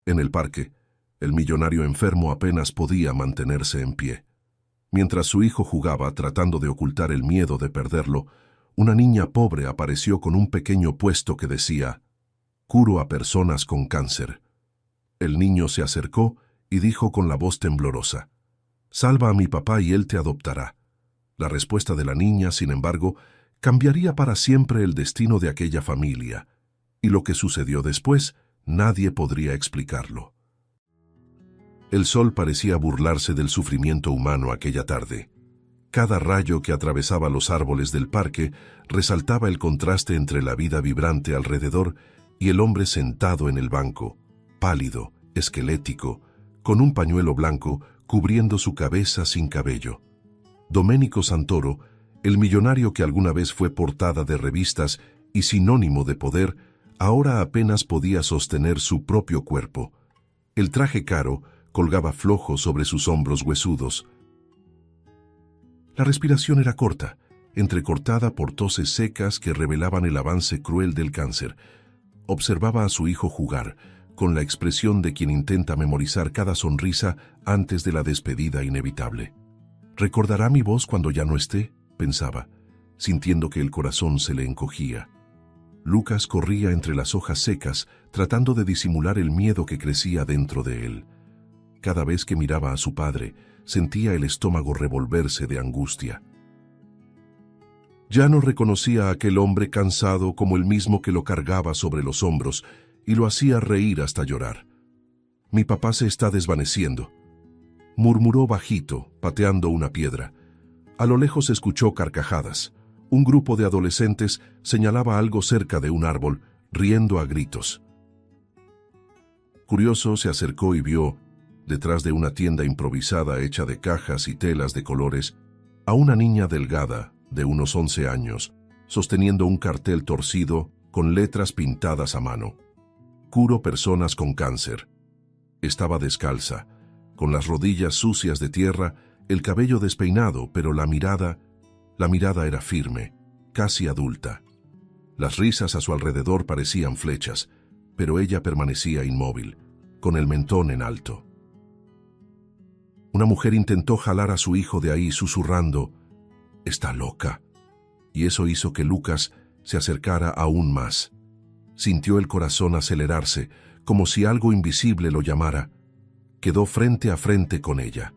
En el parque, el millonario enfermo apenas podía mantenerse en pie. Mientras su hijo jugaba tratando de ocultar el miedo de perderlo, una niña pobre apareció con un pequeño puesto que decía: «Curo a personas con cáncer». El niño se acercó y dijo con la voz temblorosa: «Salva a mi papá y él te adoptará». La respuesta de la niña, sin embargo, cambiaría para siempre el destino de aquella familia, y lo que sucedió después nadie podría explicarlo. El sol parecía burlarse del sufrimiento humano aquella tarde. Cada rayo que atravesaba los árboles del parque resaltaba el contraste entre la vida vibrante alrededor y el hombre sentado en el banco, pálido, esquelético, con un pañuelo blanco cubriendo su cabeza sin cabello. Domenico Santoro, el millonario que alguna vez fue portada de revistas y sinónimo de poder, ahora apenas podía sostener su propio cuerpo. El traje caro colgaba flojo sobre sus hombros huesudos. La respiración era corta, entrecortada por toses secas que revelaban el avance cruel del cáncer. Observaba a su hijo jugar, con la expresión de quien intenta memorizar cada sonrisa antes de la despedida inevitable. «¿Recordará mi voz cuando ya no esté?», pensaba, sintiendo que el corazón se le encogía. Lucas corría entre las hojas secas, tratando de disimular el miedo que crecía dentro de él. Cada vez que miraba a su padre, sentía el estómago revolverse de angustia. Ya no reconocía a aquel hombre cansado como el mismo que lo cargaba sobre los hombros y lo hacía reír hasta llorar. «Mi papá se está desvaneciendo», murmuró bajito, pateando una piedra. A lo lejos escuchó carcajadas. Un grupo de adolescentes señalaba algo cerca de un árbol, riendo a gritos. Curioso, se acercó y vio, detrás de una tienda improvisada hecha de cajas y telas de colores, a una niña delgada, de unos 11 años, sosteniendo un cartel torcido con letras pintadas a mano. «Curo personas con cáncer». Estaba descalza, con las rodillas sucias de tierra, el cabello despeinado, pero la mirada era firme, casi adulta. Las risas a su alrededor parecían flechas, pero ella permanecía inmóvil, con el mentón en alto. Una mujer intentó jalar a su hijo de ahí, susurrando: «Está loca», y eso hizo que Lucas se acercara aún más. Sintió el corazón acelerarse, como si algo invisible lo llamara. Quedó frente a frente con ella.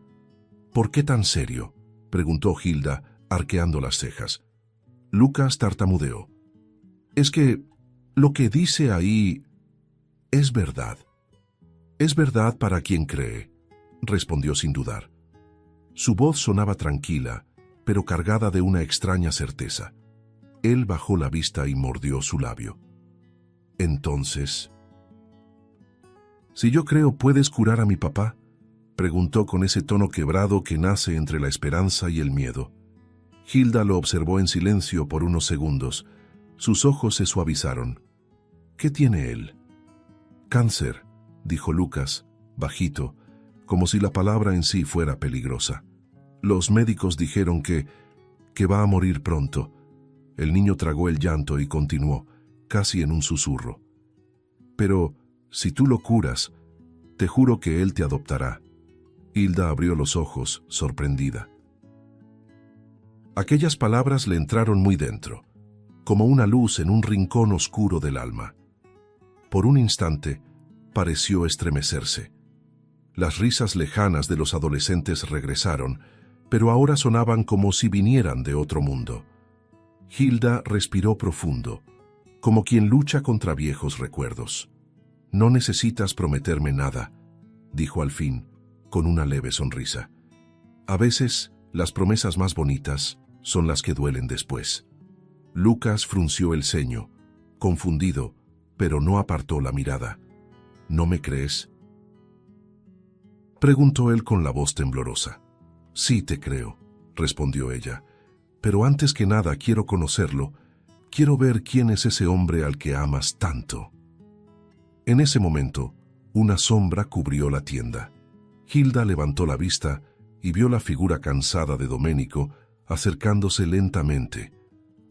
«¿Por qué tan serio?», preguntó Hilda, arqueando las cejas. Lucas tartamudeó. «Es que lo que dice ahí es verdad. Es verdad para quien cree», respondió sin dudar. Su voz sonaba tranquila, pero cargada de una extraña certeza. Él bajó la vista y mordió su labio. «Entonces, ¿si yo creo puedes curar a mi papá?», preguntó con ese tono quebrado que nace entre la esperanza y el miedo. Hilda lo observó en silencio por unos segundos. Sus ojos se suavizaron. «¿Qué tiene él?». «Cáncer», dijo Lucas, bajito, como si la palabra en sí fuera peligrosa. «Los médicos dijeron que va a morir pronto». El niño tragó el llanto y continuó, casi en un susurro: «Pero si tú lo curas, te juro que él te adoptará». Hilda abrió los ojos, sorprendida. Aquellas palabras le entraron muy dentro, como una luz en un rincón oscuro del alma. Por un instante, pareció estremecerse. Las risas lejanas de los adolescentes regresaron, pero ahora sonaban como si vinieran de otro mundo. Hilda respiró profundo, como quien lucha contra viejos recuerdos. «No necesitas prometerme nada», dijo al fin, con una leve sonrisa. «A veces, las promesas más bonitas son las que duelen después». Lucas frunció el ceño, confundido, pero no apartó la mirada. «¿No me crees?», preguntó él con la voz temblorosa. «Sí te creo», respondió ella, «pero antes que nada quiero conocerlo. Quiero ver quién es ese hombre al que amas tanto». En ese momento, una sombra cubrió la tienda. Hilda levantó la vista y vio la figura cansada de Domenico acercándose lentamente,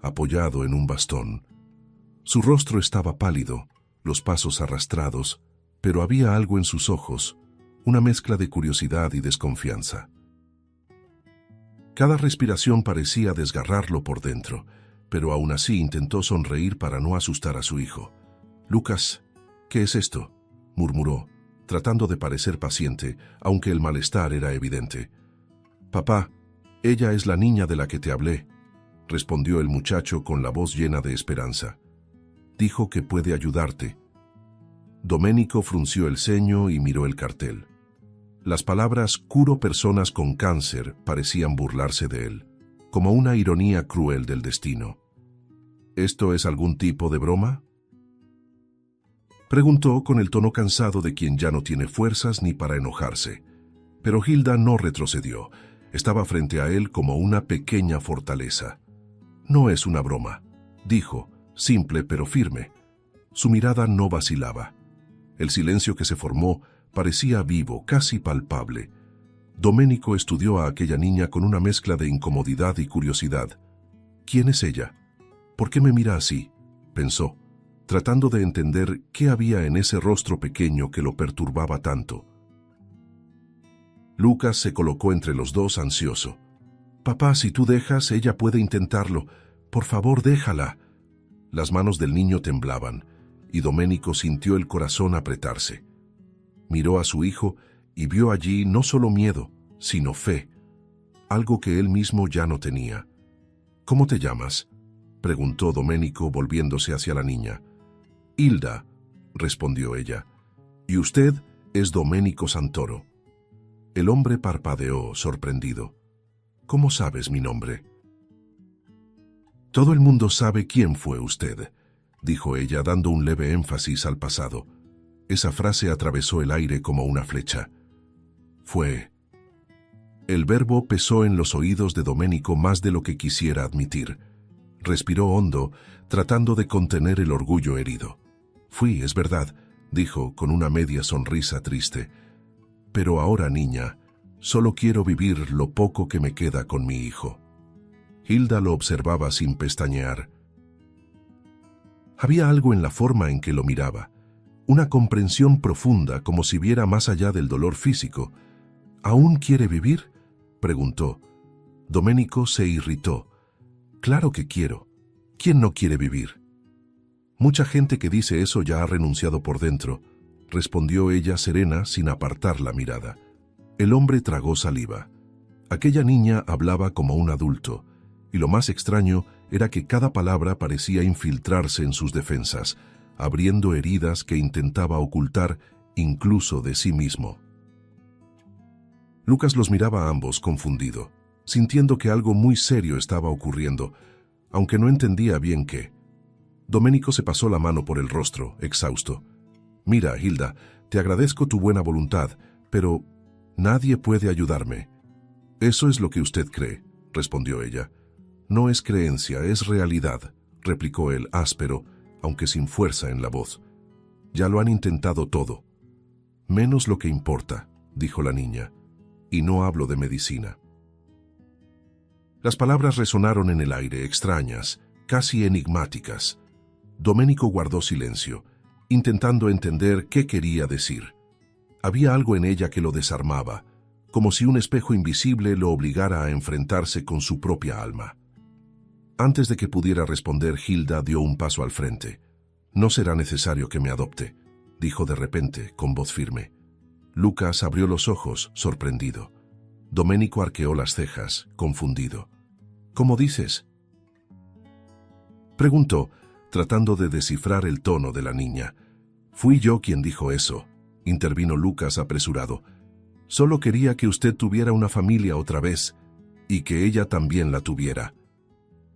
apoyado en un bastón. Su rostro estaba pálido, los pasos arrastrados, pero había algo en sus ojos, una mezcla de curiosidad y desconfianza. Cada respiración parecía desgarrarlo por dentro, pero aún así intentó sonreír para no asustar a su hijo. «Lucas, ¿qué es esto?», murmuró, tratando de parecer paciente, aunque el malestar era evidente. «Papá, ella es la niña de la que te hablé», respondió el muchacho con la voz llena de esperanza. «Dijo que puede ayudarte». Domenico frunció el ceño y miró el cartel. Las palabras «curo personas con cáncer» parecían burlarse de él, como una ironía cruel del destino. «¿Esto es algún tipo de broma?», preguntó con el tono cansado de quien ya no tiene fuerzas ni para enojarse. Pero Hilda no retrocedió. Estaba frente a él como una pequeña fortaleza. «No es una broma», dijo, simple pero firme. Su mirada no vacilaba. El silencio que se formó parecía vivo, casi palpable. Domenico estudió a aquella niña con una mezcla de incomodidad y curiosidad. «¿Quién es ella? ¿Por qué me mira así?», pensó, tratando de entender qué había en ese rostro pequeño que lo perturbaba tanto. Lucas se colocó entre los dos ansioso. «Papá, si tú dejas, ella puede intentarlo. Por favor, déjala». Las manos del niño temblaban, y Domenico sintió el corazón apretarse. Miró a su hijo y vio allí no solo miedo, sino fe, algo que él mismo ya no tenía. «¿Cómo te llamas?», preguntó Domenico volviéndose hacia la niña. «Hilda», respondió ella. «Y usted es Domenico Santoro». El hombre parpadeó, sorprendido. «¿Cómo sabes mi nombre?». «Todo el mundo sabe quién fue usted», dijo ella dando un leve énfasis al pasado. Esa frase atravesó el aire como una flecha. «Fue». El verbo pesó en los oídos de Domenico más de lo que quisiera admitir. Respiró hondo, tratando de contener el orgullo herido. «Fui, es verdad», dijo con una media sonrisa triste. «Pero ahora, niña, solo quiero vivir lo poco que me queda con mi hijo». Hilda lo observaba sin pestañear. Había algo en la forma en que lo miraba, una comprensión profunda, como si viera más allá del dolor físico. «¿Aún quiere vivir?», preguntó. Domenico se irritó. «Claro que quiero. ¿Quién no quiere vivir?». «Mucha gente que dice eso ya ha renunciado por dentro», respondió ella serena sin apartar la mirada. El hombre tragó saliva. Aquella niña hablaba como un adulto, y lo más extraño era que cada palabra parecía infiltrarse en sus defensas, abriendo heridas que intentaba ocultar incluso de sí mismo. Lucas los miraba a ambos confundido, sintiendo que algo muy serio estaba ocurriendo, aunque no entendía bien qué. Domenico se pasó la mano por el rostro, exhausto. «Mira, Hilda, te agradezco tu buena voluntad, pero nadie puede ayudarme». «Eso es lo que usted cree», respondió ella. «No es creencia, es realidad», replicó él áspero, aunque sin fuerza en la voz. «Ya lo han intentado todo». «Menos lo que importa», dijo la niña, «y no hablo de medicina». Las palabras resonaron en el aire, extrañas, casi enigmáticas. Domenico guardó silencio, intentando entender qué quería decir. Había algo en ella que lo desarmaba, como si un espejo invisible lo obligara a enfrentarse con su propia alma. Antes de que pudiera responder, Hilda dio un paso al frente. «No será necesario que me adopte», dijo de repente, con voz firme. Lucas abrió los ojos, sorprendido. Domenico arqueó las cejas, confundido. «¿Cómo dices?», preguntó, tratando de descifrar el tono de la niña. «Fui yo quien dijo eso», intervino Lucas apresurado. «Solo quería que usted tuviera una familia otra vez, y que ella también la tuviera».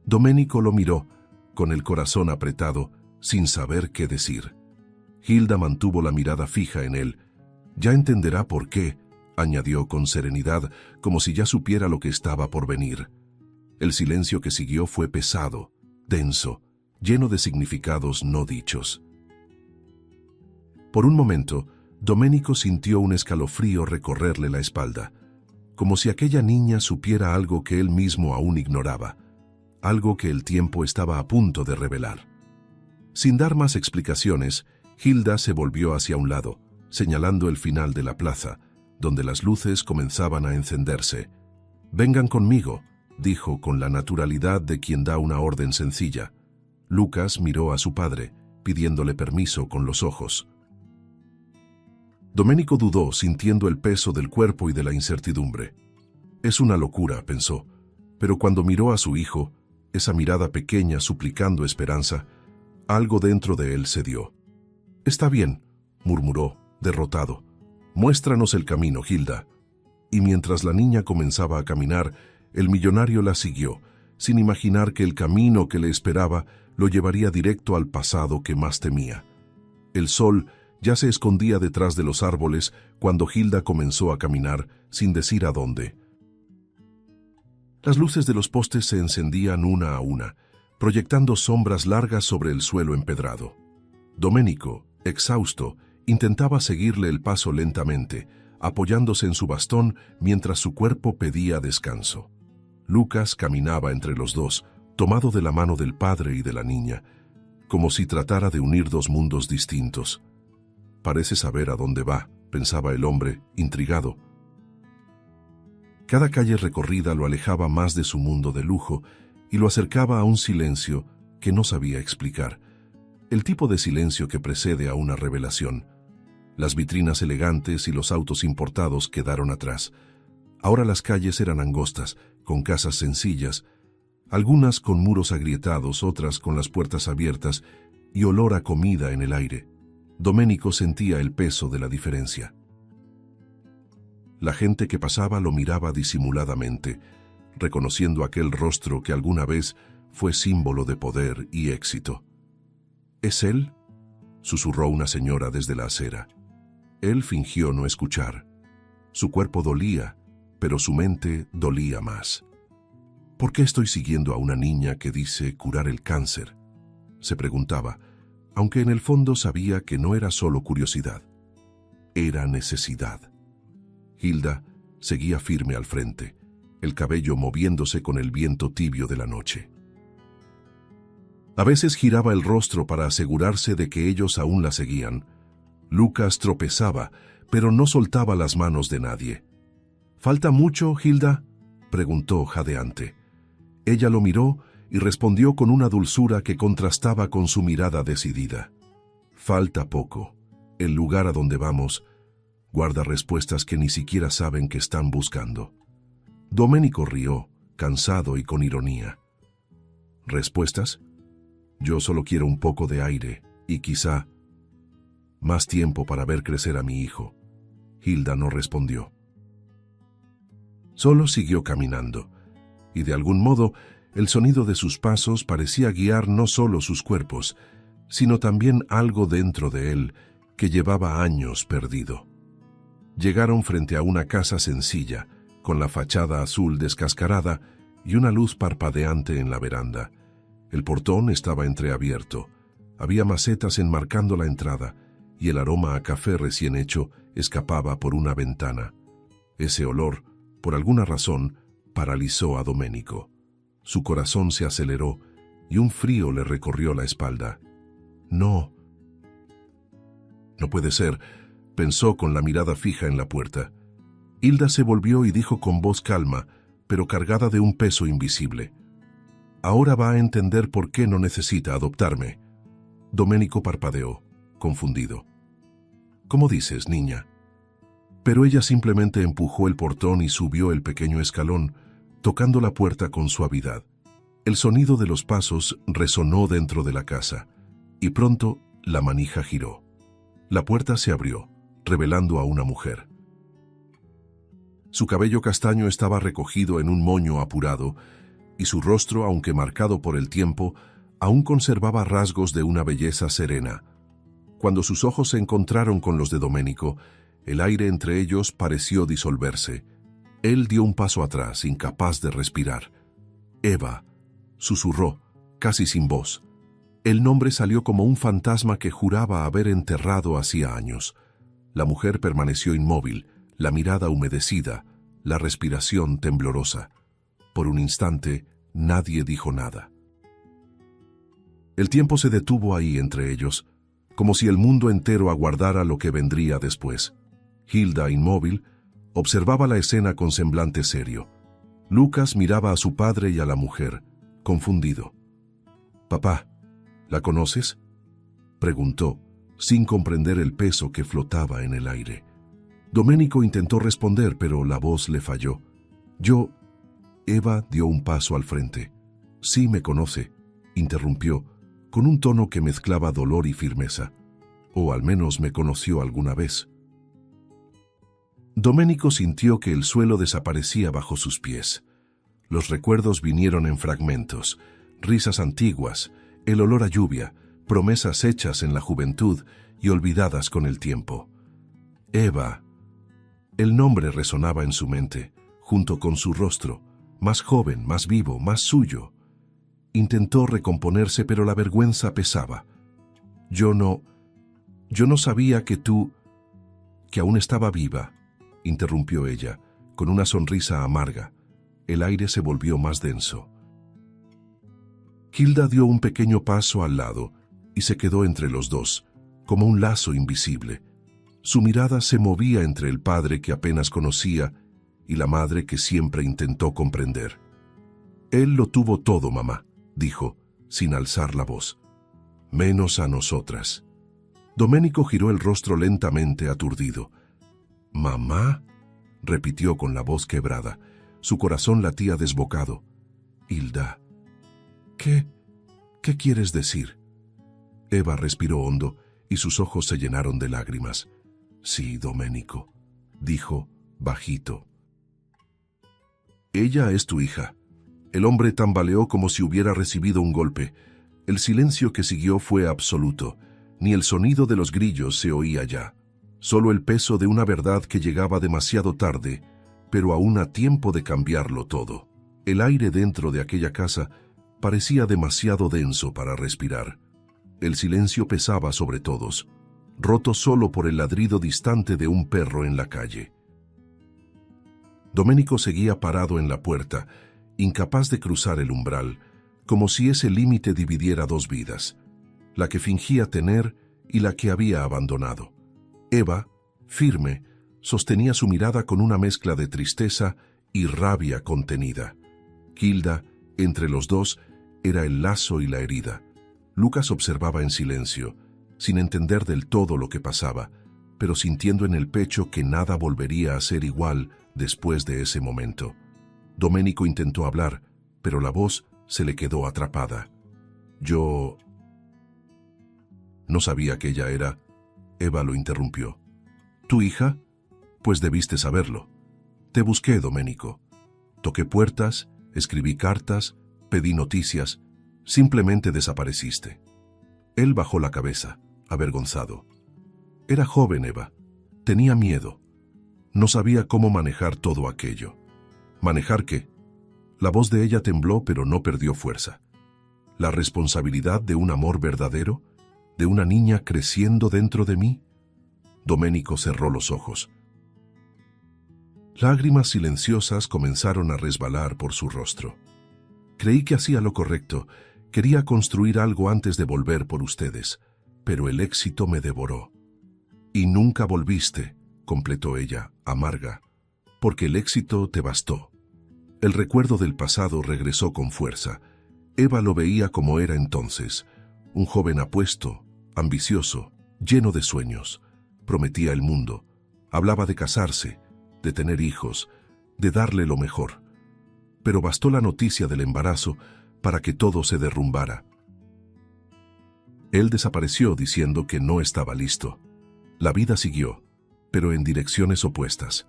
Domenico lo miró, con el corazón apretado, sin saber qué decir. Hilda mantuvo la mirada fija en él. «Ya entenderá por qué», añadió con serenidad, como si ya supiera lo que estaba por venir. El silencio que siguió fue pesado, denso, lleno de significados no dichos. Por un momento, Domenico sintió un escalofrío recorrerle la espalda, como si aquella niña supiera algo que él mismo aún ignoraba, algo que el tiempo estaba a punto de revelar. Sin dar más explicaciones, Hilda se volvió hacia un lado, señalando el final de la plaza, donde las luces comenzaban a encenderse. «Vengan conmigo», dijo con la naturalidad de quien da una orden sencilla. Lucas miró a su padre, pidiéndole permiso con los ojos. Domenico dudó, sintiendo el peso del cuerpo y de la incertidumbre. «Es una locura», pensó, pero cuando miró a su hijo, esa mirada pequeña suplicando esperanza, algo dentro de él cedió. «Está bien», murmuró, derrotado. «Muéstranos el camino, Hilda». Y mientras la niña comenzaba a caminar, el millonario la siguió, sin imaginar que el camino que le esperaba lo llevaría directo al pasado que más temía. El sol ya se escondía detrás de los árboles cuando Hilda comenzó a caminar, sin decir a dónde. Las luces de los postes se encendían una a una, proyectando sombras largas sobre el suelo empedrado. Domenico, exhausto, intentaba seguirle el paso lentamente, apoyándose en su bastón mientras su cuerpo pedía descanso. Lucas caminaba entre los dos, tomado de la mano del padre y de la niña, como si tratara de unir dos mundos distintos. «Parece saber a dónde va», pensaba el hombre, intrigado. Cada calle recorrida lo alejaba más de su mundo de lujo y lo acercaba a un silencio que no sabía explicar. El tipo de silencio que precede a una revelación. Las vitrinas elegantes y los autos importados quedaron atrás. Ahora las calles eran angostas, con casas sencillas, algunas con muros agrietados, otras con las puertas abiertas y olor a comida en el aire. Domenico sentía el peso de la diferencia. La gente que pasaba lo miraba disimuladamente, reconociendo aquel rostro que alguna vez fue símbolo de poder y éxito. «¿Es él?», susurró una señora desde la acera. Él fingió no escuchar. Su cuerpo dolía, pero su mente dolía más. «¿Por qué estoy siguiendo a una niña que dice curar el cáncer?», se preguntaba, aunque en el fondo sabía que no era solo curiosidad. Era necesidad. Hilda seguía firme al frente, el cabello moviéndose con el viento tibio de la noche. A veces giraba el rostro para asegurarse de que ellos aún la seguían. Lucas tropezaba, pero no soltaba las manos de nadie. «¿Falta mucho, Hilda?», preguntó jadeante. Ella lo miró y respondió con una dulzura que contrastaba con su mirada decidida. «Falta poco. El lugar a donde vamos guarda respuestas que ni siquiera saben que están buscando». Domenico rió, cansado y con ironía. «¿Respuestas? Yo solo quiero un poco de aire y quizá más tiempo para ver crecer a mi hijo». Hilda no respondió. Solo siguió caminando, y de algún modo el sonido de sus pasos parecía guiar no solo sus cuerpos, sino también algo dentro de él que llevaba años perdido. Llegaron frente a una casa sencilla, con la fachada azul descascarada y una luz parpadeante en la veranda. El portón estaba entreabierto, había macetas enmarcando la entrada, y el aroma a café recién hecho escapaba por una ventana. Ese olor, por alguna razón, paralizó a Domenico. Su corazón se aceleró y un frío le recorrió la espalda. «No. No puede ser», pensó con la mirada fija en la puerta. Hilda se volvió y dijo con voz calma, pero cargada de un peso invisible: «Ahora va a entender por qué no necesita adoptarme». Domenico parpadeó, confundido. «¿Cómo dices, niña?». Pero ella simplemente empujó el portón y subió el pequeño escalón, tocando la puerta con suavidad. El sonido de los pasos resonó dentro de la casa, y pronto la manija giró. La puerta se abrió, revelando a una mujer. Su cabello castaño estaba recogido en un moño apurado, y su rostro, aunque marcado por el tiempo, aún conservaba rasgos de una belleza serena. Cuando sus ojos se encontraron con los de Domenico, el aire entre ellos pareció disolverse. Él dio un paso atrás, incapaz de respirar. «Eva», susurró, casi sin voz. El nombre salió como un fantasma que juraba haber enterrado hacía años. La mujer permaneció inmóvil, la mirada humedecida, la respiración temblorosa. Por un instante, nadie dijo nada. El tiempo se detuvo ahí entre ellos. como si el mundo entero aguardara lo que vendría después. Hilda, inmóvil, observaba la escena con semblante serio. Lucas miraba a su padre y a la mujer, confundido. «Papá, ¿la conoces?», preguntó, sin comprender el peso que flotaba en el aire. Doménico intentó responder, pero la voz le falló. «Yo...». Eva dio un paso al frente. «Sí me conoce», interrumpió, con un tono que mezclaba dolor y firmeza. «O al menos me conoció alguna vez». Doménico sintió que el suelo desaparecía bajo sus pies. Los recuerdos vinieron en fragmentos, risas antiguas, el olor a lluvia, promesas hechas en la juventud y olvidadas con el tiempo. Eva. El nombre resonaba en su mente, junto con su rostro, más joven, más vivo, más suyo. Intentó recomponerse, pero la vergüenza pesaba. Yo no sabía que aún estaba viva», interrumpió ella, con una sonrisa amarga. El aire se volvió más denso. Hilda dio un pequeño paso al lado y se quedó entre los dos, como un lazo invisible. Su mirada se movía entre el padre que apenas conocía y la madre que siempre intentó comprender. «Él lo tuvo todo, mamá», dijo, sin alzar la voz. «Menos a nosotras». Doménico giró el rostro lentamente, aturdido. «¿Mamá?», repitió con la voz quebrada. Su corazón latía desbocado. «Hilda, ¿qué quieres decir?». Eva respiró hondo y sus ojos se llenaron de lágrimas. «Sí, Doménico», dijo, bajito. «Ella es tu hija». El hombre tambaleó como si hubiera recibido un golpe. El silencio que siguió fue absoluto. Ni el sonido de los grillos se oía ya. Solo el peso de una verdad que llegaba demasiado tarde, pero aún a tiempo de cambiarlo todo. El aire dentro de aquella casa parecía demasiado denso para respirar. El silencio pesaba sobre todos, roto solo por el ladrido distante de un perro en la calle. Doménico seguía parado en la puerta, incapaz de cruzar el umbral, como si ese límite dividiera dos vidas, la que fingía tener y la que había abandonado. Eva, firme, sostenía su mirada con una mezcla de tristeza y rabia contenida. Hilda, entre los dos, era el lazo y la herida. Lucas observaba en silencio, sin entender del todo lo que pasaba, pero sintiendo en el pecho que nada volvería a ser igual después de ese momento. Doménico intentó hablar, pero la voz se le quedó atrapada. «Yo no sabía que ella era...». Eva lo interrumpió. «¿Tu hija? Pues debiste saberlo. Te busqué, Doménico. Toqué puertas, escribí cartas, pedí noticias. Simplemente desapareciste». Él bajó la cabeza, avergonzado. Era joven, Eva. Tenía miedo. No sabía cómo manejar todo aquello. ¿Manejar qué? La voz de ella tembló, pero no perdió fuerza. ¿La responsabilidad de un amor verdadero? ¿De una niña creciendo dentro de mí? Doménico cerró los ojos. Lágrimas silenciosas comenzaron a resbalar por su rostro. Creí que hacía lo correcto. Quería construir algo antes de volver por ustedes, pero el éxito me devoró. «Y nunca volviste», completó ella, amarga, «porque el éxito te bastó». El recuerdo del pasado regresó con fuerza. Eva lo veía como era entonces, un joven apuesto, ambicioso, lleno de sueños. Prometía el mundo, hablaba de casarse, de tener hijos, de darle lo mejor. Pero bastó la noticia del embarazo para que todo se derrumbara. Él desapareció diciendo que no estaba listo. La vida siguió, pero en direcciones opuestas.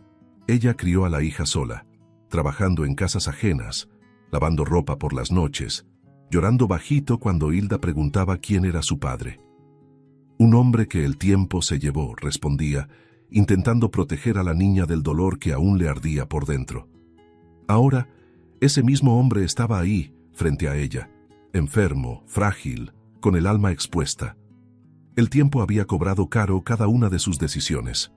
Ella crió a la hija sola, trabajando en casas ajenas, lavando ropa por las noches, llorando bajito cuando Hilda preguntaba quién era su padre. «Un hombre que el tiempo se llevó», respondía, intentando proteger a la niña del dolor que aún le ardía por dentro. Ahora, ese mismo hombre estaba ahí, frente a ella, enfermo, frágil, con el alma expuesta. El tiempo había cobrado caro cada una de sus decisiones.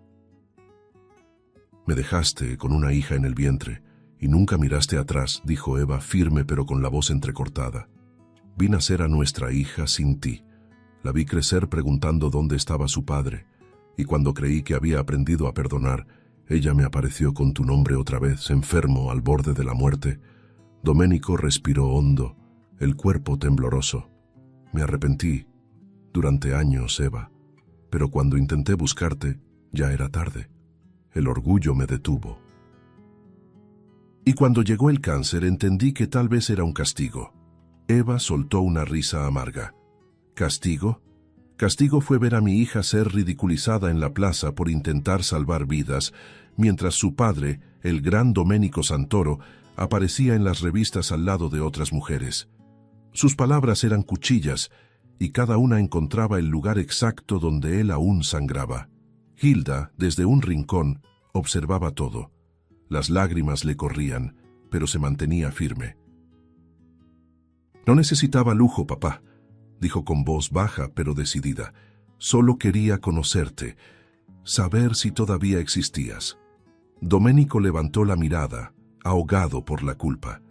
«Me dejaste con una hija en el vientre y nunca miraste atrás», dijo Eva, firme pero con la voz entrecortada. «Vi nacer a nuestra hija sin ti, La vi crecer preguntando dónde estaba su padre, y cuando creí que había aprendido a perdonar, ella me apareció con tu nombre otra vez, enfermo, al borde de la muerte. Domenico respiró hondo, el cuerpo tembloroso. Me arrepentí durante años, Eva, pero cuando intenté buscarte, ya era tarde. El orgullo me detuvo. Y cuando llegó el cáncer, entendí que tal vez era un castigo. Eva soltó una risa amarga. ¿Castigo? Castigo fue ver a mi hija ser ridiculizada en la plaza por intentar salvar vidas, mientras su padre, el gran Domenico Santoro, aparecía en las revistas al lado de otras mujeres. Sus palabras eran cuchillas, y cada una encontraba el lugar exacto donde él aún sangraba. Hilda, desde un rincón, observaba todo. Las lágrimas le corrían, pero se mantenía firme. No necesitaba lujo, papá, dijo con voz baja pero decidida. Solo quería conocerte, saber si todavía existías. Domenico levantó la mirada, ahogado por la culpa.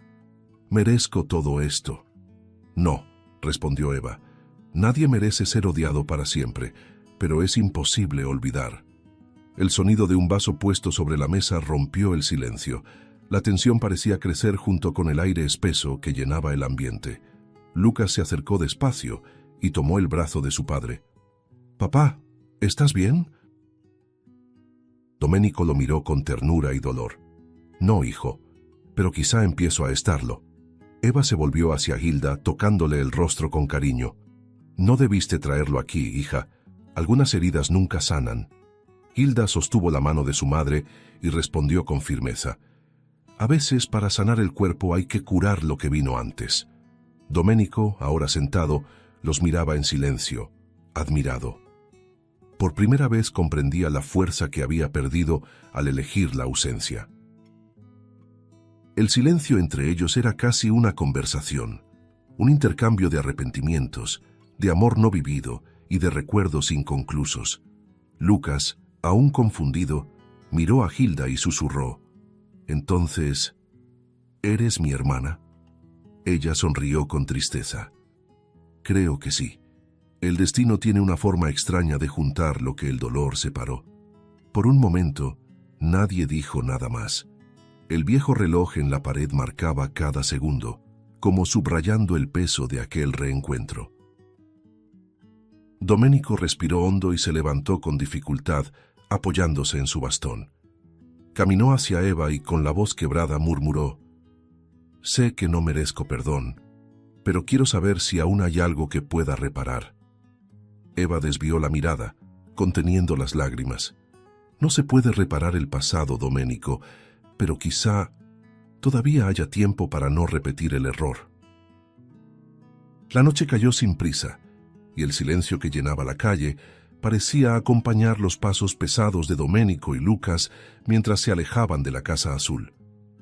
¿Merezco todo esto? No, respondió Eva. Nadie merece ser odiado para siempre, pero es imposible olvidar. El sonido de un vaso puesto sobre la mesa rompió el silencio. La tensión parecía crecer junto con el aire espeso que llenaba el ambiente. Lucas se acercó despacio y tomó el brazo de su padre. «Papá, ¿estás bien?» Domenico lo miró con ternura y dolor. «No, hijo, pero quizá empiezo a estarlo». Eva se volvió hacia Hilda, tocándole el rostro con cariño. «No debiste traerlo aquí, hija. Algunas heridas nunca sanan». Hilda sostuvo la mano de su madre y respondió con firmeza. «A veces, para sanar el cuerpo hay que curar lo que vino antes». Domenico, ahora sentado, los miraba en silencio, admirado. Por primera vez comprendía la fuerza que había perdido al elegir la ausencia. El silencio entre ellos era casi una conversación, un intercambio de arrepentimientos, de amor no vivido y de recuerdos inconclusos. Lucas, aún confundido, miró a Hilda y susurró: «Entonces, ¿eres mi hermana?» Ella sonrió con tristeza. «Creo que sí. El destino tiene una forma extraña de juntar lo que el dolor separó». Por un momento, nadie dijo nada más. El viejo reloj en la pared marcaba cada segundo, como subrayando el peso de aquel reencuentro. Domenico respiró hondo y se levantó con dificultad, apoyándose en su bastón. Caminó hacia Eva y con la voz quebrada murmuró: «Sé que no merezco perdón, pero quiero saber si aún hay algo que pueda reparar». Eva desvió la mirada, conteniendo las lágrimas. «No se puede reparar el pasado, Domenico, pero quizá todavía haya tiempo para no repetir el error». La noche cayó sin prisa, y el silencio que llenaba la calle parecía acompañar los pasos pesados de Domenico y Lucas mientras se alejaban de la casa azul.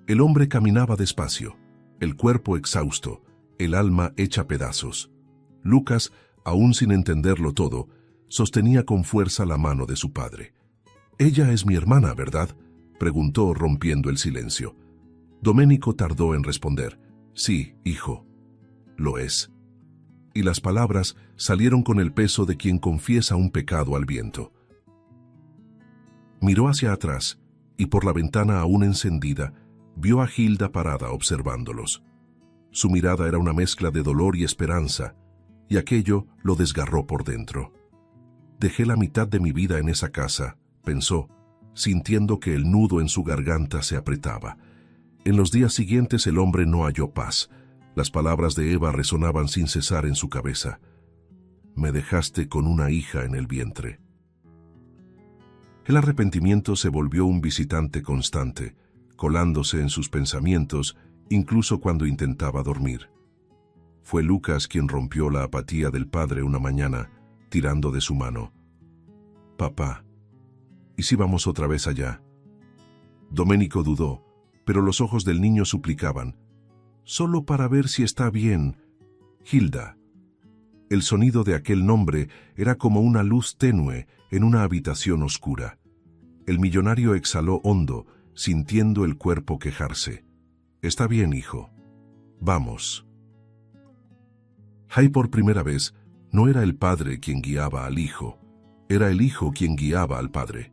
El hombre caminaba despacio, el cuerpo exhausto, el alma hecha pedazos. Lucas, aún sin entenderlo todo, sostenía con fuerza la mano de su padre. «Ella es mi hermana, ¿verdad?», preguntó rompiendo el silencio. Domenico tardó en responder. «Sí, hijo, lo es». Y las palabras salieron con el peso de quien confiesa un pecado al viento. Miró hacia atrás y por la ventana aún encendida vio a Hilda parada observándolos. Su mirada era una mezcla de dolor y esperanza, y aquello lo desgarró por dentro. «Dejé la mitad de mi vida en esa casa», pensó, sintiendo que el nudo en su garganta se apretaba. En los días siguientes el hombre no halló paz. Las palabras de Eva resonaban sin cesar en su cabeza. «Me dejaste con una hija en el vientre». El arrepentimiento se volvió un visitante constante, colándose en sus pensamientos, incluso cuando intentaba dormir. Fue Lucas quien rompió la apatía del padre una mañana, tirando de su mano. «Papá, ¿y si vamos otra vez allá?» Domenico dudó, pero los ojos del niño suplicaban: «Solo para ver si está bien, Hilda». El sonido de aquel nombre era como una luz tenue en una habitación oscura. El millonario exhaló hondo, sintiendo el cuerpo quejarse. «Está bien, hijo. Vamos». Hay por primera vez No era el padre quien guiaba al hijo, era el hijo quien guiaba al padre.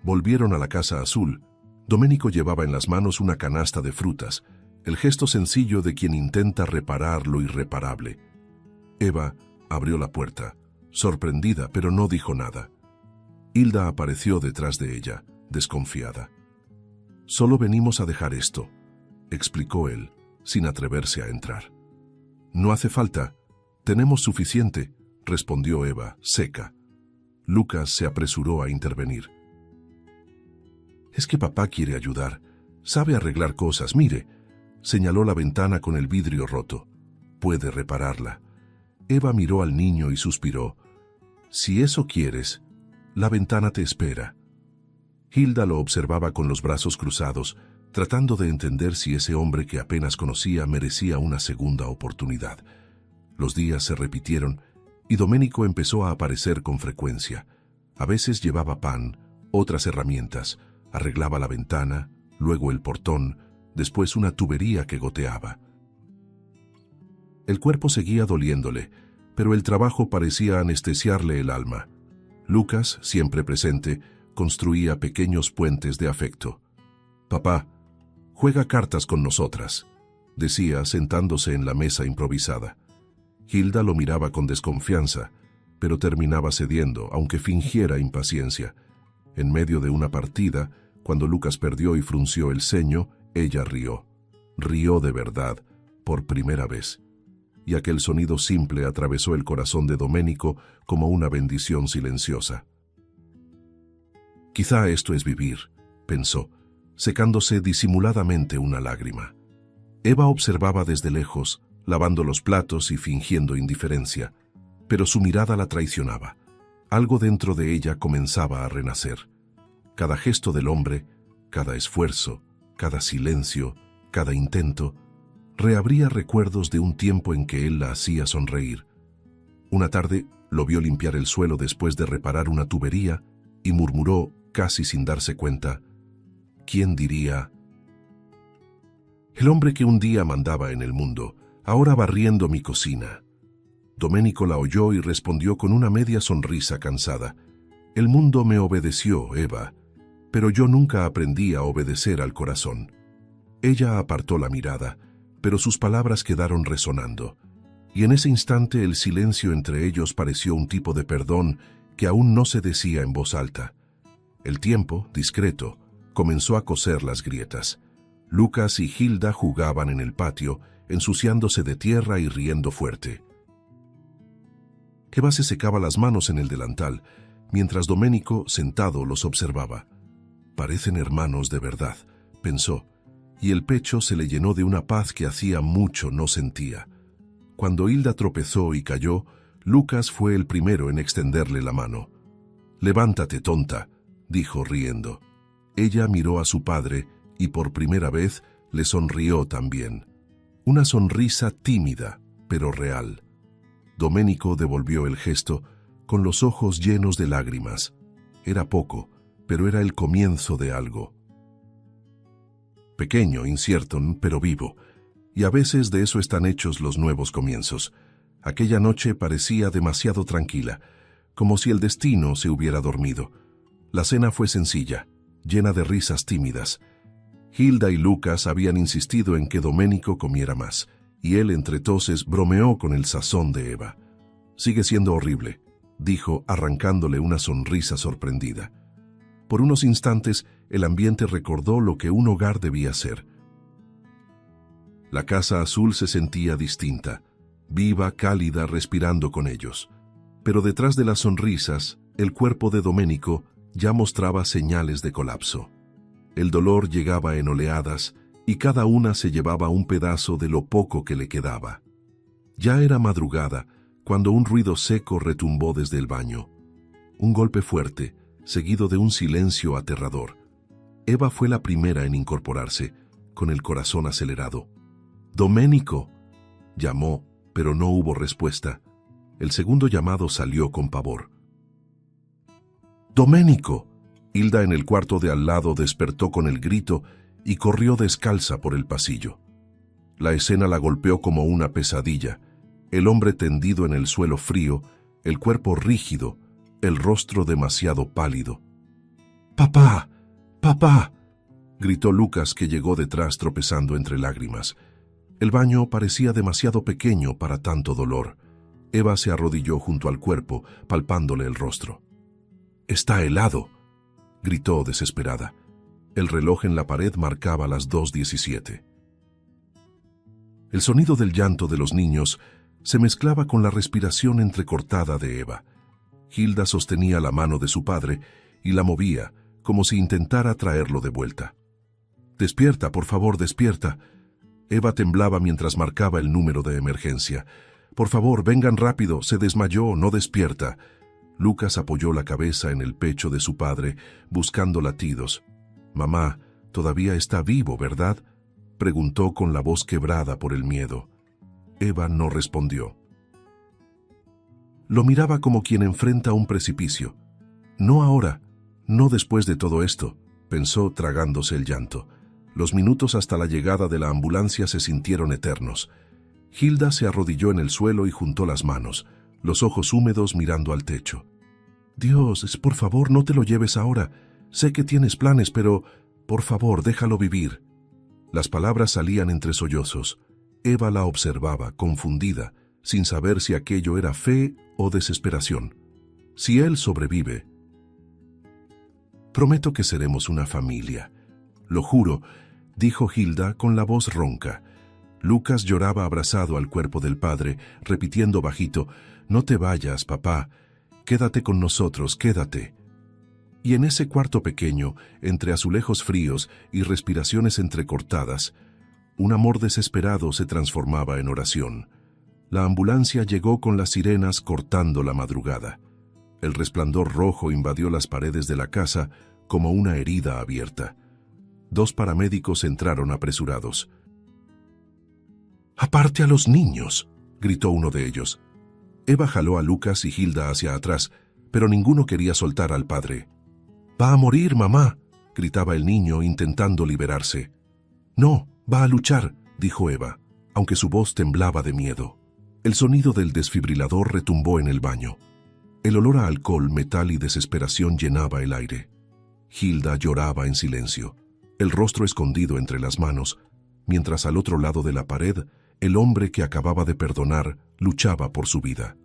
Volvieron a la casa azul. Domenico llevaba en las manos una canasta de frutas, el gesto sencillo de quien intenta reparar lo irreparable. Eva abrió la puerta, sorprendida, pero no dijo nada. Hilda apareció detrás de ella, desconfiada. «Solo venimos a dejar esto», explicó él, sin atreverse a entrar. «No hace falta. Tenemos suficiente», respondió Eva, seca. Lucas se apresuró a intervenir. «Es que papá quiere ayudar. Sabe arreglar cosas. Mire», señaló la ventana con el vidrio roto. «Puede repararla». Eva miró al niño y suspiró. «Si eso quieres, la ventana te espera». Hilda lo observaba con los brazos cruzados, tratando de entender si ese hombre que apenas conocía merecía una segunda oportunidad. Los días se repitieron y Domenico empezó a aparecer con frecuencia. A veces llevaba pan, otras herramientas, arreglaba la ventana, luego el portón, después una tubería que goteaba. El cuerpo seguía doliéndole, pero el trabajo parecía anestesiarle el alma. Lucas, siempre presente, construía pequeños puentes de afecto. «Papá, juega cartas con nosotras», decía sentándose en la mesa improvisada. Hilda lo miraba con desconfianza, pero terminaba cediendo, aunque fingiera impaciencia. En medio de una partida, cuando Lucas perdió y frunció el ceño, ella rió. Rió de verdad, por primera vez. Y aquel sonido simple atravesó el corazón de Domenico como una bendición silenciosa. «Quizá esto es vivir», pensó, secándose disimuladamente una lágrima. Eva observaba desde lejos, lavando los platos y fingiendo indiferencia, pero su mirada la traicionaba. Algo dentro de ella comenzaba a renacer. Cada gesto del hombre, cada esfuerzo, cada silencio, cada intento, reabría recuerdos de un tiempo en que él la hacía sonreír. Una tarde lo vio limpiar el suelo después de reparar una tubería y murmuró, casi sin darse cuenta, «¿Quién diría? El hombre que un día mandaba en el mundo, ahora barriendo mi cocina». Domenico la oyó y respondió con una media sonrisa cansada. «El mundo me obedeció, Eva, pero yo nunca aprendí a obedecer al corazón». Ella apartó la mirada, pero sus palabras quedaron resonando, y en ese instante el silencio entre ellos pareció un tipo de perdón que aún no se decía en voz alta. El tiempo, discreto, comenzó a coser las grietas. Lucas y Hilda jugaban en el patio, ensuciándose de tierra y riendo fuerte. Eva se secaba las manos en el delantal, mientras Domenico, sentado, los observaba. «Parecen hermanos de verdad», pensó, y el pecho se le llenó de una paz que hacía mucho no sentía. Cuando Hilda tropezó y cayó, Lucas fue el primero en extenderle la mano. «Levántate, tonta», dijo riendo. Ella miró a su padre y por primera vez le sonrió también. Una sonrisa tímida, pero real. Domenico devolvió el gesto con los ojos llenos de lágrimas. Era poco, pero era el comienzo de algo. Pequeño, incierto, pero vivo. Y a veces de eso están hechos los nuevos comienzos. Aquella noche parecía demasiado tranquila, como si el destino se hubiera dormido. La cena fue sencilla, llena de risas tímidas. Hilda y Lucas habían insistido en que Domenico comiera más, y él entre toses bromeó con el sazón de Eva. «Sigue siendo horrible», dijo, arrancándole una sonrisa sorprendida. Por unos instantes, el ambiente recordó lo que un hogar debía ser. La casa azul se sentía distinta, viva, cálida, respirando con ellos. Pero detrás de las sonrisas, el cuerpo de Domenico ya mostraba señales de colapso. El dolor llegaba en oleadas y cada una se llevaba un pedazo de lo poco que le quedaba. Ya era madrugada cuando un ruido seco retumbó desde el baño. Un golpe fuerte, seguido de un silencio aterrador. Eva fue la primera en incorporarse, con el corazón acelerado. «Domenico», llamó, pero no hubo respuesta. El segundo llamado salió con pavor. «Domenico». Hilda en el cuarto de al lado despertó con el grito y corrió descalza por el pasillo. La escena la golpeó como una pesadilla. El hombre tendido en el suelo frío, el cuerpo rígido, el rostro demasiado pálido. «¡Papá! ¡Papá!», gritó Lucas, que llegó detrás tropezando entre lágrimas. El baño parecía demasiado pequeño para tanto dolor. Eva se arrodilló junto al cuerpo, palpándole el rostro. «¡Está helado!», gritó desesperada. El reloj en la pared marcaba las 2:17. El sonido del llanto de los niños se mezclaba con la respiración entrecortada de Eva. Hilda sostenía la mano de su padre y la movía, como si intentara traerlo de vuelta. «Despierta, por favor, despierta». Eva temblaba mientras marcaba el número de emergencia. «Por favor, vengan rápido, se desmayó, no despierta». Lucas apoyó la cabeza en el pecho de su padre, buscando latidos. «Mamá, todavía está vivo, ¿verdad?», preguntó con la voz quebrada por el miedo. Eva no respondió. Lo miraba como quien enfrenta un precipicio. «No ahora, no después de todo esto», pensó tragándose el llanto. Los minutos hasta la llegada de la ambulancia se sintieron eternos. Hilda se arrodilló en el suelo y juntó las manos, los ojos húmedos mirando al techo. «Dios, por favor, no te lo lleves ahora. Sé que tienes planes, pero, por favor, déjalo vivir». Las palabras salían entre sollozos. Eva la observaba, confundida, sin saber si aquello era fe o desesperación. «Si él sobrevive, prometo que seremos una familia. Lo juro», dijo Hilda con la voz ronca. Lucas lloraba abrazado al cuerpo del padre, repitiendo bajito: «No te vayas, papá. Quédate con nosotros, quédate». Y en ese cuarto pequeño, entre azulejos fríos y respiraciones entrecortadas, un amor desesperado se transformaba en oración. La ambulancia llegó con las sirenas cortando la madrugada. El resplandor rojo invadió las paredes de la casa como una herida abierta. 2 paramédicos entraron apresurados. «¡Aparte a los niños!», gritó uno de ellos. Eva jaló a Lucas y Hilda hacia atrás, pero ninguno quería soltar al padre. «¡Va a morir, mamá!», gritaba el niño intentando liberarse. «No, va a luchar», dijo Eva, aunque su voz temblaba de miedo. El sonido del desfibrilador retumbó en el baño. El olor a alcohol, metal y desesperación llenaba el aire. Hilda lloraba en silencio, el rostro escondido entre las manos, mientras al otro lado de la pared, el hombre que acababa de perdonar luchaba por su vida.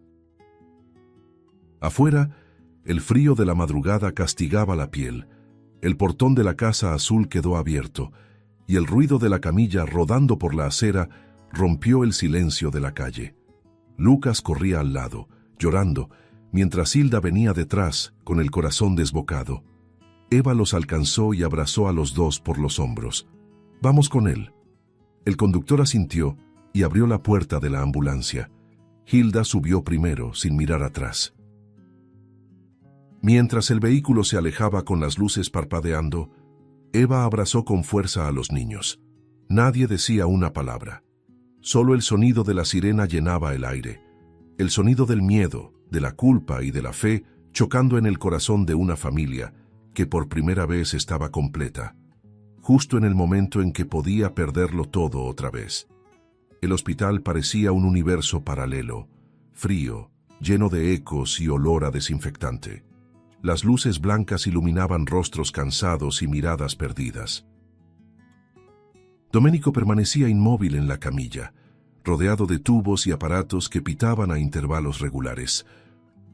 Afuera, el frío de la madrugada castigaba la piel. El portón de la casa azul quedó abierto, y el ruido de la camilla rodando por la acera rompió el silencio de la calle. Lucas corría al lado, llorando, mientras Hilda venía detrás, con el corazón desbocado. Eva los alcanzó y abrazó a los dos por los hombros. «Vamos con él». El conductor asintió y abrió la puerta de la ambulancia. Hilda subió primero, sin mirar atrás. Mientras el vehículo se alejaba con las luces parpadeando, Eva abrazó con fuerza a los niños. Nadie decía una palabra. Solo el sonido de la sirena llenaba el aire. El sonido del miedo, de la culpa y de la fe chocando en el corazón de una familia que por primera vez estaba completa, justo en el momento en que podía perderlo todo otra vez. El hospital parecía un universo paralelo, frío, lleno de ecos y olor a desinfectante. Las luces blancas iluminaban rostros cansados y miradas perdidas. Domenico permanecía inmóvil en la camilla, rodeado de tubos y aparatos que pitaban a intervalos regulares.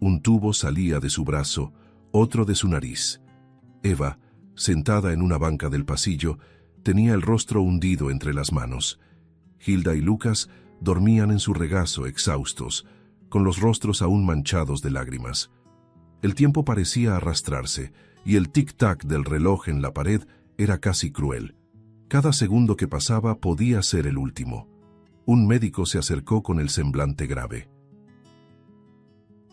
Un tubo salía de su brazo, otro de su nariz. Eva, sentada en una banca del pasillo, tenía el rostro hundido entre las manos. Hilda y Lucas dormían en su regazo exhaustos, con los rostros aún manchados de lágrimas. El tiempo parecía arrastrarse, y el tic-tac del reloj en la pared era casi cruel. Cada segundo que pasaba podía ser el último. Un médico se acercó con el semblante grave.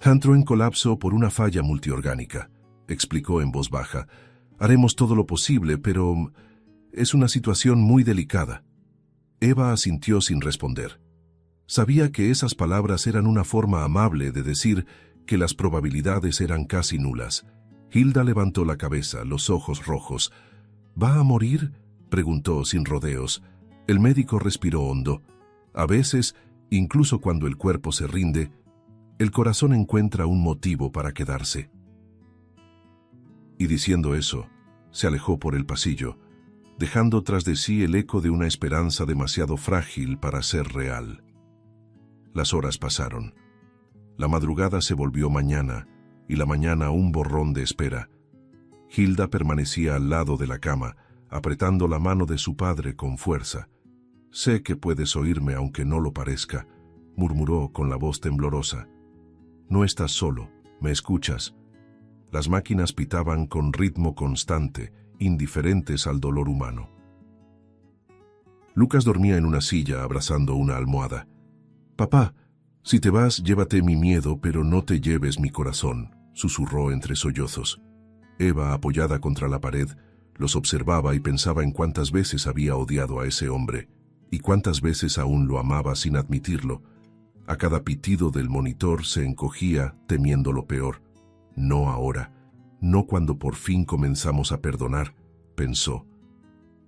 «Entró en colapso por una falla multiorgánica», explicó en voz baja. «Haremos todo lo posible, pero es una situación muy delicada». Eva asintió sin responder. Sabía que esas palabras eran una forma amable de decir que las probabilidades eran casi nulas. Hilda levantó la cabeza, los ojos rojos. «¿Va a morir?», preguntó sin rodeos. El médico respiró hondo. «A veces, Incluso cuando el cuerpo se rinde, el corazón encuentra un motivo para quedarse. Y diciendo eso, se alejó por el pasillo, dejando tras de sí el eco de una esperanza demasiado frágil para ser real. Las horas pasaron. La madrugada se volvió mañana, y la mañana un borrón de espera. Hilda permanecía al lado de la cama, apretando la mano de su padre con fuerza. «Sé que puedes oírme aunque no lo parezca», murmuró con la voz temblorosa. «No estás solo, me escuchas». Las máquinas pitaban con ritmo constante, indiferentes al dolor humano. Lucas dormía en una silla abrazando una almohada. «Papá, si te vas, llévate mi miedo, pero no te lleves mi corazón», susurró entre sollozos. Eva, apoyada contra la pared, los observaba y pensaba en cuántas veces había odiado a ese hombre, y cuántas veces aún lo amaba sin admitirlo. A cada pitido del monitor se encogía, temiendo lo peor. «No ahora, no cuando por fin comenzamos a perdonar», pensó.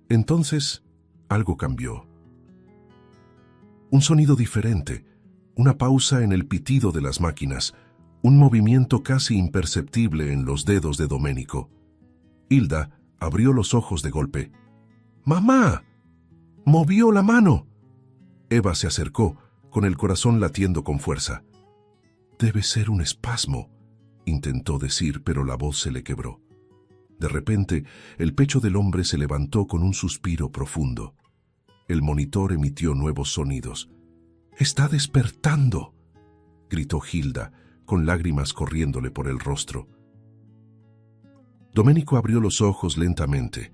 Entonces, algo cambió. Un sonido diferente, una pausa en el pitido de las máquinas, un movimiento casi imperceptible en los dedos de Domenico. Hilda abrió los ojos de golpe. «¡Mamá! ¡Movió la mano!». Eva se acercó, con el corazón latiendo con fuerza. «Debe ser un espasmo», intentó decir, pero la voz se le quebró. De repente, el pecho del hombre se levantó con un suspiro profundo. El monitor emitió nuevos sonidos. «¡Está despertando!», gritó Hilda, con lágrimas corriéndole por el rostro. Domenico abrió los ojos lentamente,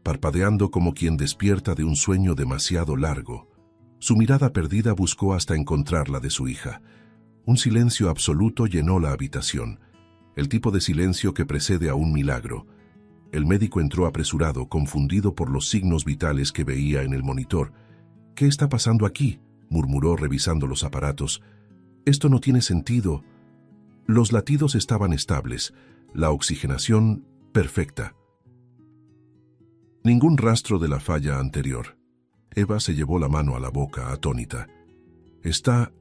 parpadeando como quien despierta de un sueño demasiado largo. Su mirada perdida buscó hasta encontrar la de su hija. Un silencio absoluto llenó la habitación, el tipo de silencio que precede a un milagro. El médico entró apresurado, confundido por los signos vitales que veía en el monitor. «¿Qué está pasando aquí?», murmuró revisando los aparatos. «Esto no tiene sentido». Los latidos estaban estables, la oxigenación perfecta. Ningún rastro de la falla anterior. Eva se llevó la mano a la boca, atónita. «¿Está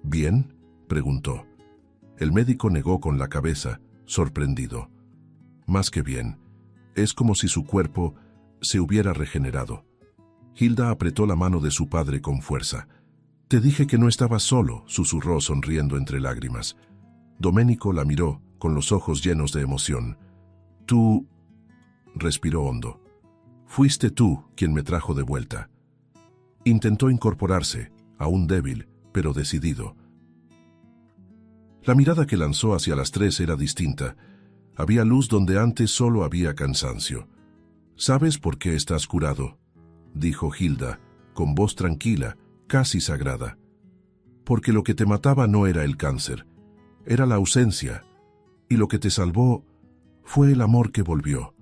bien?», preguntó. El médico negó con la cabeza, sorprendido. «Más que bien. Es como si su cuerpo se hubiera regenerado». Hilda apretó la mano de su padre con fuerza. «Te dije que no estabas solo», susurró sonriendo entre lágrimas. Domenico la miró, con los ojos llenos de emoción. «Tú», respiró hondo. «Fuiste tú quien me trajo de vuelta». Intentó incorporarse, aún débil, pero decidido. La mirada que lanzó hacia las tres era distinta. Había luz donde antes solo había cansancio. «¿Sabes por qué estás curado?», dijo Hilda, con voz tranquila, casi sagrada. «Porque lo que te mataba no era el cáncer, era la ausencia, y lo que te salvó fue el amor que volvió».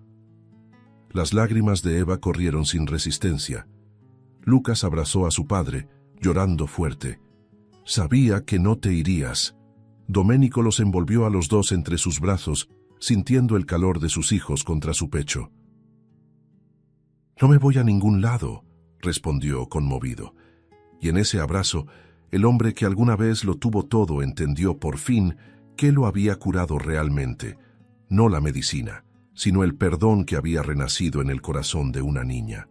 Las lágrimas de Eva corrieron sin resistencia. Lucas abrazó a su padre, llorando fuerte. «Sabía que no te irías». Domenico los envolvió a los dos entre sus brazos, sintiendo el calor de sus hijos contra su pecho. «No me voy a ningún lado», respondió conmovido. Y en ese abrazo, el hombre que alguna vez lo tuvo todo entendió por fin qué lo había curado realmente, no la medicina, sino el perdón que había renacido en el corazón de una niña.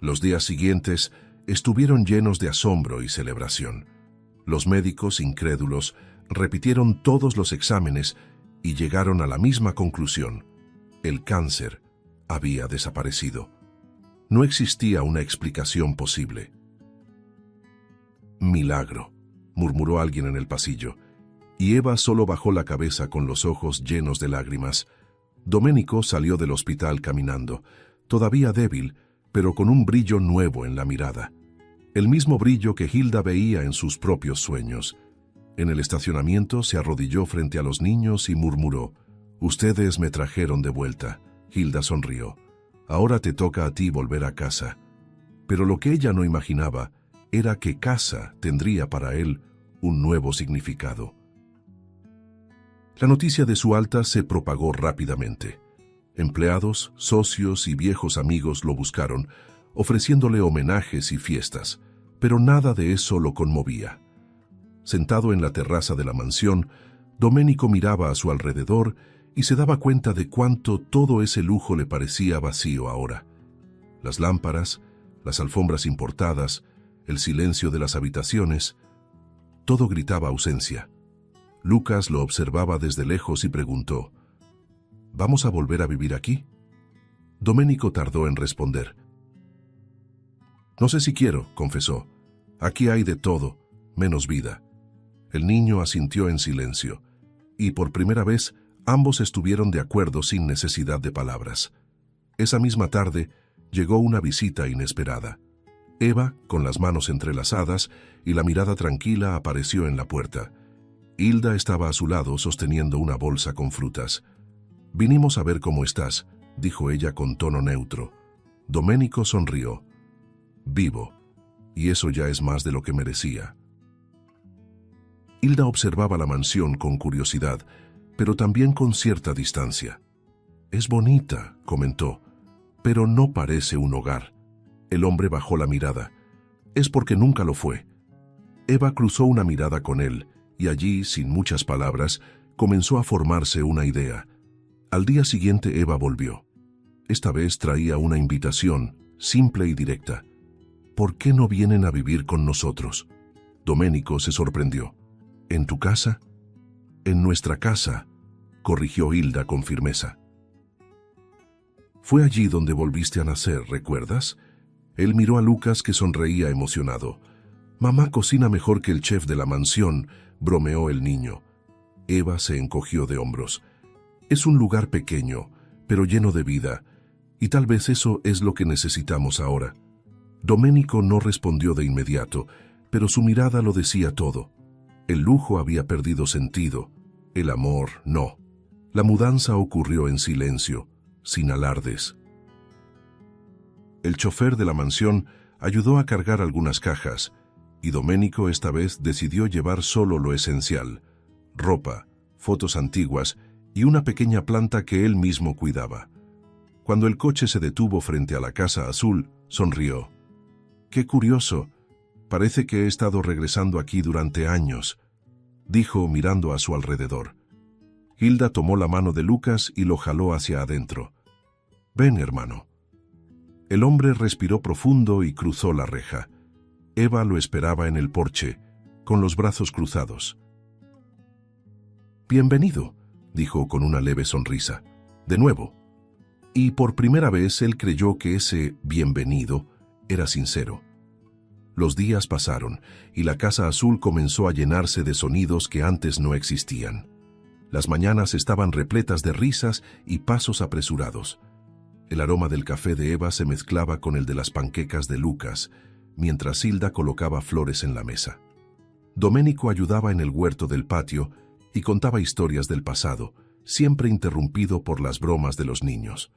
Los días siguientes estuvieron llenos de asombro y celebración. Los médicos, incrédulos, repitieron todos los exámenes y llegaron a la misma conclusión: el cáncer había desaparecido. No existía una explicación posible. «Milagro», murmuró alguien en el pasillo, y Eva solo bajó la cabeza con los ojos llenos de lágrimas. Domenico salió del hospital caminando, todavía débil, pero con un brillo nuevo en la mirada. El mismo brillo que Hilda veía en sus propios sueños. En el estacionamiento se arrodilló frente a los niños y murmuró: «Ustedes me trajeron de vuelta». Hilda sonrió. «Ahora te toca a ti volver a casa». Pero lo que ella no imaginaba era que casa tendría para él un nuevo significado. La noticia de su alta se propagó rápidamente. Empleados, socios y viejos amigos lo buscaron, ofreciéndole homenajes y fiestas, pero nada de eso lo conmovía. Sentado en la terraza de la mansión, Domenico miraba a su alrededor y se daba cuenta de cuánto todo ese lujo le parecía vacío ahora. Las lámparas, las alfombras importadas, el silencio de las habitaciones, todo gritaba ausencia. Lucas lo observaba desde lejos y preguntó: ¿Vamos a volver a vivir aquí? Domenico tardó en responder. No sé si quiero, confesó. Aquí hay de todo, menos vida. El niño asintió en silencio, y por primera vez ambos estuvieron de acuerdo sin necesidad de palabras. Esa misma tarde llegó una visita inesperada. Eva, con las manos entrelazadas y la mirada tranquila, apareció en la puerta. Hilda estaba a su lado sosteniendo una bolsa con frutas. «Vinimos a ver cómo estás», dijo ella con tono neutro. Domenico sonrió. «Vivo, y eso ya es más de lo que merecía». Hilda observaba la mansión con curiosidad, pero también con cierta distancia. «Es bonita», comentó, «pero no parece un hogar». El hombre bajó la mirada. «Es porque nunca lo fue». Eva cruzó una mirada con él, y allí, sin muchas palabras, comenzó a formarse una idea. Al día siguiente Eva volvió. Esta vez traía una invitación, simple y directa. «¿Por qué no vienen a vivir con nosotros?» Domenico se sorprendió. «¿En tu casa?» «En nuestra casa», corrigió Hilda con firmeza. «Fue allí donde volviste a nacer, ¿recuerdas?» Él miró a Lucas, que sonreía emocionado. «Mamá cocina mejor que el chef de la mansión», bromeó el niño. Eva se encogió de hombros. «Es un lugar pequeño, pero lleno de vida, y tal vez eso es lo que necesitamos ahora». Domenico no respondió de inmediato, pero su mirada lo decía todo. El lujo había perdido sentido, el amor no. La mudanza ocurrió en silencio, sin alardes. El chofer de la mansión ayudó a cargar algunas cajas, y Domenico esta vez decidió llevar solo lo esencial: ropa, fotos antiguas y una pequeña planta que él mismo cuidaba. Cuando el coche se detuvo frente a la Casa Azul, sonrió. «Qué curioso, parece que he estado regresando aquí durante años», dijo mirando a su alrededor. Hilda tomó la mano de Lucas y lo jaló hacia adentro. «Ven, hermano». El hombre respiró profundo y cruzó la reja. Eva lo esperaba en el porche, con los brazos cruzados. «Bienvenido», dijo con una leve sonrisa. «De nuevo». Y por primera vez él creyó que ese bienvenido era sincero. Los días pasaron y la Casa Azul comenzó a llenarse de sonidos que antes no existían. Las mañanas estaban repletas de risas y pasos apresurados. El aroma del café de Eva se mezclaba con el de las panquecas de Lucas, mientras Hilda colocaba flores en la mesa. Domenico ayudaba en el huerto del patio y contaba historias del pasado, siempre interrumpido por las bromas de los niños.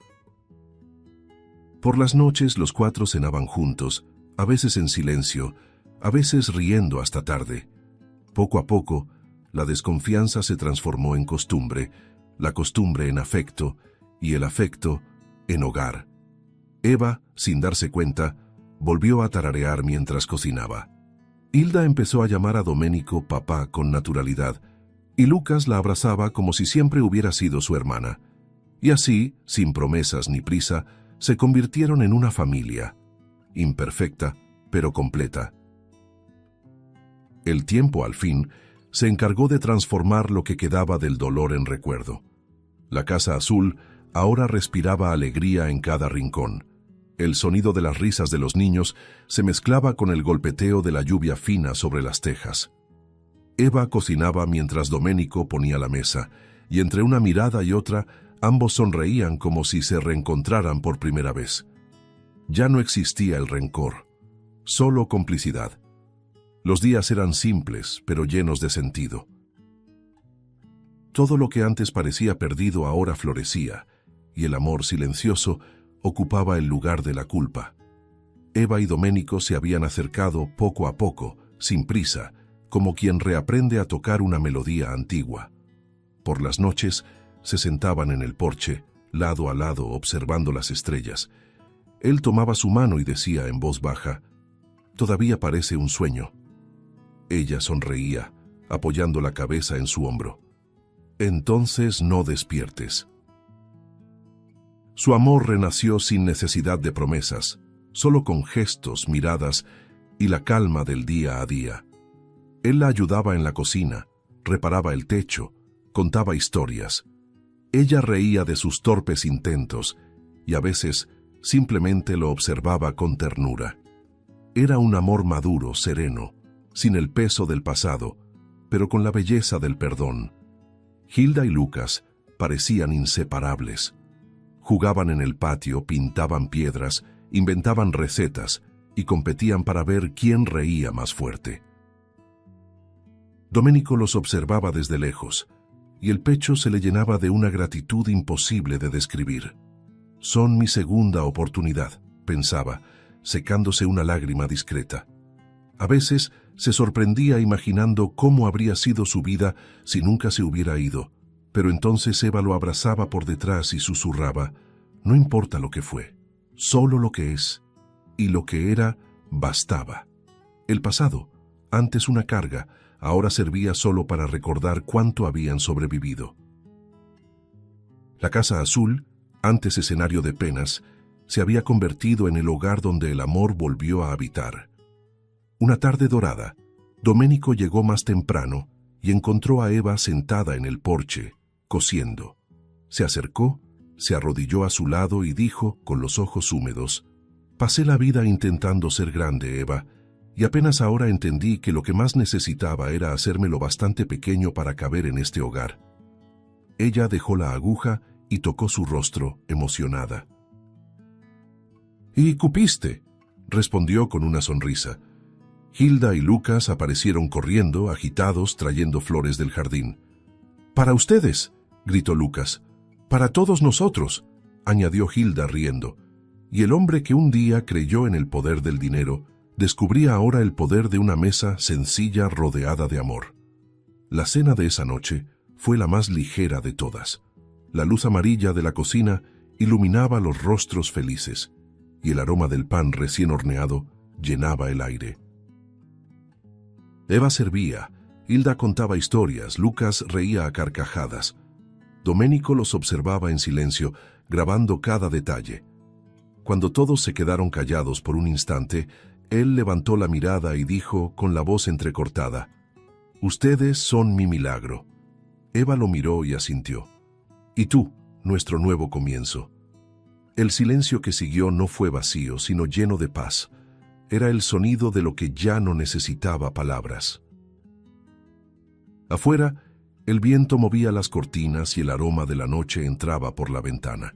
Por las noches los cuatro cenaban juntos, a veces en silencio, a veces riendo hasta tarde. Poco a poco, la desconfianza se transformó en costumbre, la costumbre en afecto y el afecto en hogar. Eva, sin darse cuenta, volvió a tararear mientras cocinaba. Hilda empezó a llamar a Domenico papá con naturalidad, y Lucas la abrazaba como si siempre hubiera sido su hermana. Y así, sin promesas ni prisa, se convirtieron en una familia, imperfecta, pero completa. El tiempo, al fin, se encargó de transformar lo que quedaba del dolor en recuerdo. La Casa Azul ahora respiraba alegría en cada rincón. El sonido de las risas de los niños se mezclaba con el golpeteo de la lluvia fina sobre las tejas. Eva cocinaba mientras Domenico ponía la mesa, y entre una mirada y otra, ambos sonreían como si se reencontraran por primera vez. Ya no existía el rencor, solo complicidad. Los días eran simples, pero llenos de sentido. Todo lo que antes parecía perdido ahora florecía, y el amor silencioso ocupaba el lugar de la culpa. Eva y Domenico se habían acercado poco a poco, sin prisa, como quien reaprende a tocar una melodía antigua. Por las noches se sentaban en el porche, lado a lado, observando las estrellas. Él tomaba su mano y decía en voz baja: «Todavía parece un sueño». Ella sonreía, apoyando la cabeza en su hombro. Entonces no despiertes. Su amor renació sin necesidad de promesas, solo con gestos, miradas y la calma del día a día. Él la ayudaba en la cocina, reparaba el techo, contaba historias. Ella reía de sus torpes intentos y a veces simplemente lo observaba con ternura. Era un amor maduro, sereno, sin el peso del pasado, pero con la belleza del perdón. Hilda y Lucas parecían inseparables. Jugaban en el patio, pintaban piedras, inventaban recetas y competían para ver quién reía más fuerte. Domenico los observaba desde lejos, y el pecho se le llenaba de una gratitud imposible de describir. «Son mi segunda oportunidad», pensaba, secándose una lágrima discreta. A veces se sorprendía imaginando cómo habría sido su vida si nunca se hubiera ido, pero entonces Eva lo abrazaba por detrás y susurraba: «No importa lo que fue, solo lo que es, y lo que era bastaba». El pasado, antes una carga, ahora servía solo para recordar cuánto habían sobrevivido. La Casa Azul, antes escenario de penas, se había convertido en el hogar donde el amor volvió a habitar. Una tarde dorada, Domenico llegó más temprano y encontró a Eva sentada en el porche, cosiendo. Se acercó, se arrodilló a su lado y dijo, con los ojos húmedos: «Pasé la vida intentando ser grande, Eva, y apenas ahora entendí que lo que más necesitaba era hacerme lo bastante pequeño para caber en este hogar». Ella dejó la aguja y tocó su rostro, emocionada. «¿Y cupiste?», respondió con una sonrisa. Hilda y Lucas aparecieron corriendo, agitados, trayendo flores del jardín. «Para ustedes», gritó Lucas. «Para todos nosotros», añadió Hilda riendo. Y el hombre que un día creyó en el poder del dinero, descubría ahora el poder de una mesa sencilla rodeada de amor. La cena de esa noche fue la más ligera de todas. La luz amarilla de la cocina iluminaba los rostros felices, y el aroma del pan recién horneado llenaba el aire. Eva servía, Hilda contaba historias, Lucas reía a carcajadas. Domenico los observaba en silencio, grabando cada detalle. Cuando todos se quedaron callados por un instante, él levantó la mirada y dijo con la voz entrecortada: «Ustedes son mi milagro». Eva lo miró y asintió. «Y tú, nuestro nuevo comienzo». El silencio que siguió no fue vacío, sino lleno de paz. Era el sonido de lo que ya no necesitaba palabras. Afuera, el viento movía las cortinas y el aroma de la noche entraba por la ventana.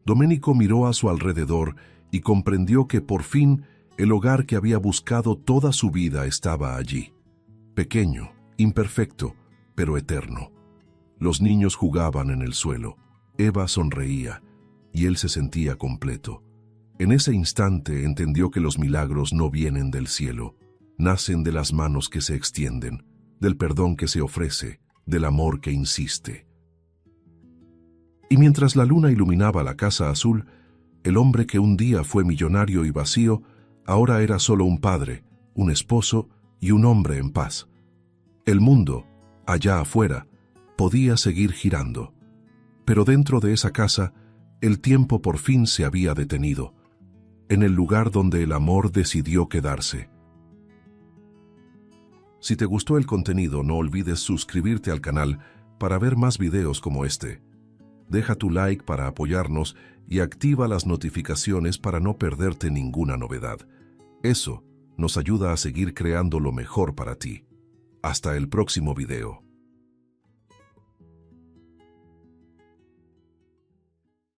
Domenico miró a su alrededor y comprendió que por fin el hogar que había buscado toda su vida estaba allí. Pequeño, imperfecto, pero eterno. Los niños jugaban en el suelo. Eva sonreía y él se sentía completo. En ese instante entendió que los milagros no vienen del cielo, nacen de las manos que se extienden, del perdón que se ofrece, del amor que insiste. Y mientras la luna iluminaba la Casa Azul, el hombre que un día fue millonario y vacío, ahora era solo un padre, un esposo y un hombre en paz. El mundo, allá afuera, podía seguir girando. Pero dentro de esa casa, el tiempo por fin se había detenido, en el lugar donde el amor decidió quedarse. Si te gustó el contenido, no olvides suscribirte al canal para ver más videos como este. Deja tu like para apoyarnos y activa las notificaciones para no perderte ninguna novedad. Eso nos ayuda a seguir creando lo mejor para ti. Hasta el próximo video.